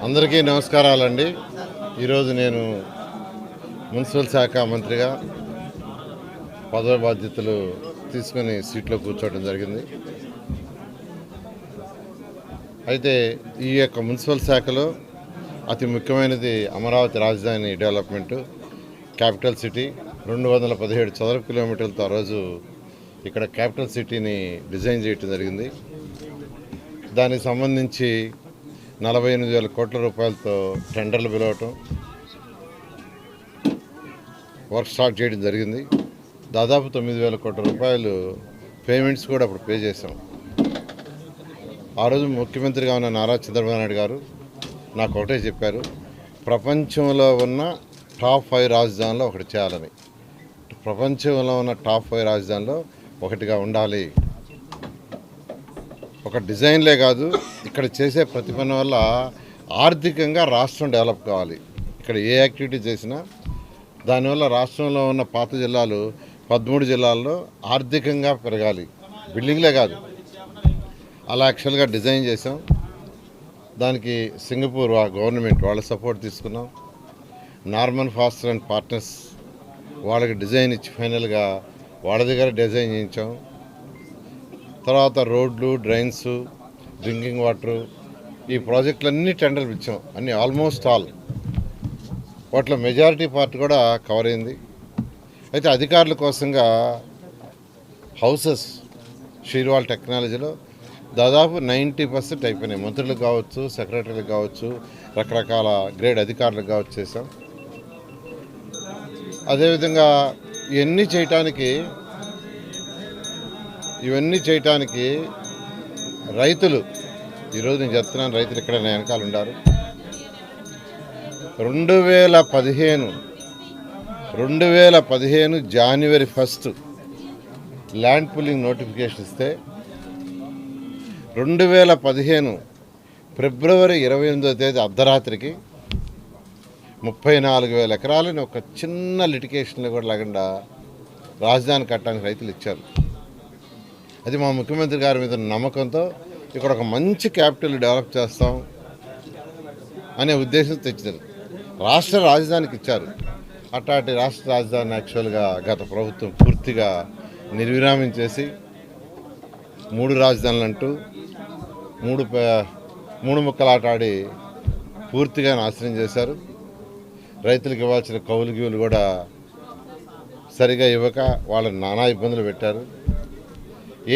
అందరికీ నమస్కారాలండి. ఈరోజు నేను మున్సిపల్ శాఖ మంత్రిగా పదవి బాధ్యతలు తీసుకుని సీట్లో కూర్చోవడం జరిగింది. అయితే ఈ యొక్క మున్సిపల్ శాఖలో అతి ముఖ్యమైనది అమరావతి రాజధాని డెవలప్మెంటు, క్యాపిటల్ సిటీ. 217 చదరపు కిలోమీటర్లతో ఆ రోజు ఇక్కడ క్యాపిటల్ సిటీని డిజైన్ చేయడం జరిగింది. దానికి సంబంధించి 48,000 కోట్ల రూపాయలతో టెండర్లు పిలవటం, వర్క్ స్టార్ట్ చేయడం జరిగింది. దాదాపు 9,000 కోట్ల రూపాయలు పేమెంట్స్ కూడా అప్పుడు పే చేశాం. ఆ రోజు ముఖ్యమంత్రిగా ఉన్న నారా చంద్రబాబు నాయుడు గారు నాకు ఒకటే చెప్పారు, ప్రపంచంలో ఉన్న టాప్ 5 రాజధానిలో ఒకటి చేయాలని. ప్రపంచంలో ఉన్న టాప్ 5 రాజధానిలో ఒకటిగా ఉండాలి. ఒక డిజైన్లే కాదు, ఇక్కడ చేసే ప్రతి పని వల్ల ఆర్థికంగా రాష్ట్రం డెవలప్ కావాలి. ఇక్కడ ఏ యాక్టివిటీ చేసినా దానివల్ల రాష్ట్రంలో ఉన్న పాత జిల్లాలు 13 జిల్లాల్లో ఆర్థికంగా పెరగాలి. బిల్డింగ్లే కాదు, అలా యాక్చువల్గా డిజైన్ చేసాం. దానికి సింగపూర్ గవర్నమెంట్ వాళ్ళ సపోర్ట్ తీసుకున్నాం. నార్మన్ ఫాస్టర్ అండ్ పార్ట్నర్స్ వాళ్ళకి డిజైన్ ఇచ్చి ఫైనల్గా వాళ్ళ దగ్గర డిజైన్ చేయించాం. తర్వాత రోడ్లు, డ్రైన్స్, డ్రింకింగ్ వాటరు, ఈ ప్రాజెక్టులన్నీ టెండర్లు ఇచ్చాం. అన్నీ ఆల్మోస్ట్ ఆల్. వాటిలో మెజారిటీ పార్ట్ కూడా కవర్ అయింది. అయితే అధికారుల కోసంగా హౌసెస్ షీర్వాల్ టెక్నాలజీలో దాదాపు 90% అయిపోయినాయి. మంత్రులకు కావచ్చు, సెక్రటరీలకు కావచ్చు, రకరకాల గ్రేడ్ అధికారులకు కావచ్చు చేసాం. అదేవిధంగా ఇవన్నీ చేయటానికి రైతులు, ఈరోజు నేను చెప్తున్నాను, రైతులు ఇక్కడ నా వెనకాల ఉన్నారు. 2015 జనవరి 1 ల్యాండ్ పుల్లింగ్ నోటిఫికేషన్ ఇస్తే 2015 ఫిబ్రవరి 28వ తేదీ అర్ధరాత్రికి 34,000 ఎకరాలని ఒక చిన్న లిటికేషన్లో కూడా లేకుండా రాజధాని కట్టడానికి రైతులు ఇచ్చారు. అది మా ముఖ్యమంత్రి గారి మీద నమ్మకంతో ఇక్కడ ఒక మంచి క్యాపిటల్ డెవలప్ చేస్తాం అనే ఉద్దేశంతో తెచ్చారు. రాష్ట్ర రాజధానికి ఇచ్చారు. అట్లాంటి రాష్ట్ర రాజధాని యాక్చువల్గా గత ప్రభుత్వం పూర్తిగా నిర్విరామం చేసి 3 రాజధానులు అంటూ మూడు ముక్కలాట ఆడి పూర్తిగా నాశనం చేశారు. రైతులకు ఇవ్వాల్సిన కౌలు గీవులు కూడా సరిగా ఇవ్వక వాళ్ళని నానా ఇబ్బందులు పెట్టారు.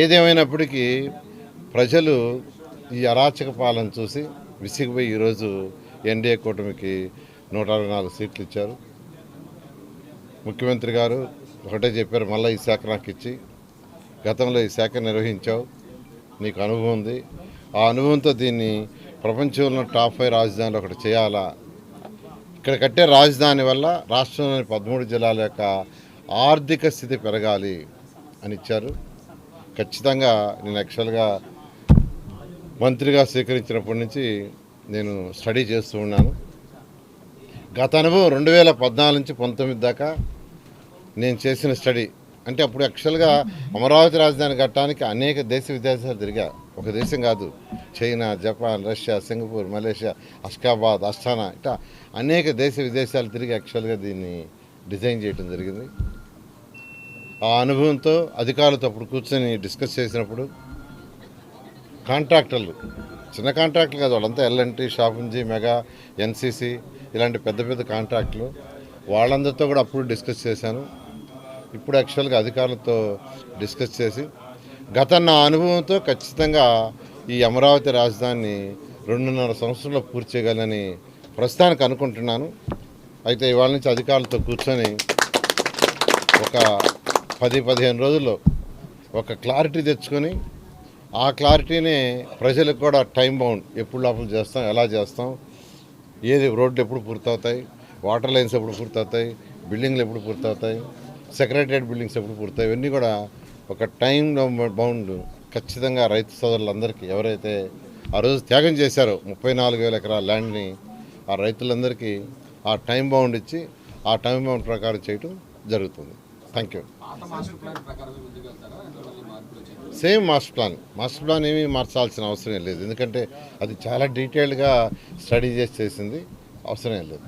ఏదేమైనప్పటికీ ప్రజలు ఈ అరాచక పాలన చూసి విసిగిపోయి ఈరోజు ఎన్డీఏ కూటమికి 164 సీట్లు ఇచ్చారు. ముఖ్యమంత్రి గారు ఒకటే చెప్పారు, మళ్ళీ ఈ శాఖ నాకు ఇచ్చి, గతంలో ఈ శాఖ నిర్వహించావు, నీకు అనుభవం ఉంది, ఆ అనుభవంతో దీన్ని ప్రపంచంలో టాప్ 5 రాజధానిలో ఒకటి చేయాలా, ఇక్కడ కట్టే రాజధాని వల్ల రాష్ట్రంలోని 13 జిల్లాల యొక్క ఆర్థిక స్థితి పెరగాలి అని ఇచ్చారు. ఖచ్చితంగా నేను యాక్చువల్గా మంత్రిగా స్వీకరించినప్పటి నుంచి నేను స్టడీ చేస్తూ ఉన్నాను. గత అనుభవం 2014 నుంచి 19 దాకా నేను చేసిన స్టడీ అంటే అప్పుడు యాక్చువల్గా అమరావతి రాజధాని కట్టడానికి అనేక దేశ విదేశాలు తిరిగా. ఒక దేశం కాదు, China, Japan, Russia, Singapore, Malaysia, Ashgabat, Asthana, ఇట్లా అనేక దేశ విదేశాలు తిరిగి యాక్చువల్గా దీన్ని డిజైన్ చేయడం జరిగింది. ఆ అనుభవంతో అధికారులతో అప్పుడు కూర్చొని డిస్కస్ చేసినప్పుడు కాంట్రాక్టర్లు, చిన్న కాంట్రాక్టులు కాదు, వాళ్ళంతా ఎల్ఎన్టీ, షాపుంజీ, మెగా, ఎన్సీసీ ఇలాంటి పెద్ద పెద్ద కాంట్రాక్టులు, వాళ్ళందరితో కూడా అప్పుడు డిస్కస్ చేశాను. ఇప్పుడు యాక్చువల్గా అధికారులతో డిస్కస్ చేసి నా అనుభవంతో ఖచ్చితంగా ఈ అమరావతి రాజధానిని 2.5 సంవత్సరంలో పూర్తి చేయగలని ప్రస్తుతానికి అనుకుంటున్నాను. అయితే ఇవాళ నుంచి అధికారులతో కూర్చొని ఒక 10-15 రోజుల్లో ఒక క్లారిటీ తెచ్చుకొని ఆ క్లారిటీనే ప్రజలకు కూడా టైం బౌండ్, ఎప్పుడు లోపల చేస్తాం, ఎలా చేస్తాం, ఏది రోడ్లు ఎప్పుడు పూర్తవుతాయి, వాటర్ లైన్స్ ఎప్పుడు పూర్తవుతాయి, బిల్డింగ్లు ఎప్పుడు పూర్తవుతాయి, సెక్రటరియట్ బిల్డింగ్స్ ఎప్పుడు పూర్తవుతాయి, ఇవన్నీ కూడా ఒక టైం బౌండ్ ఖచ్చితంగా రైతు సోదరులందరికీ ఎవరైతే ఆ రోజు త్యాగం చేశారో 34,000 ఎకరాల ల్యాండ్ని ఆ రైతులందరికీ ఆ టైం బౌండ్ ఇచ్చి ఆ టైం బౌండ్ ప్రకారం చేయడం జరుగుతుంది. Thank you. Same master plan ఏమీ మార్చాల్సిన అవసరం లేదు, ఎందుకంటే అది చాలా డీటెయిల్డ్గా స్టడీ చేసి చేసింది, అవసరం లేదు.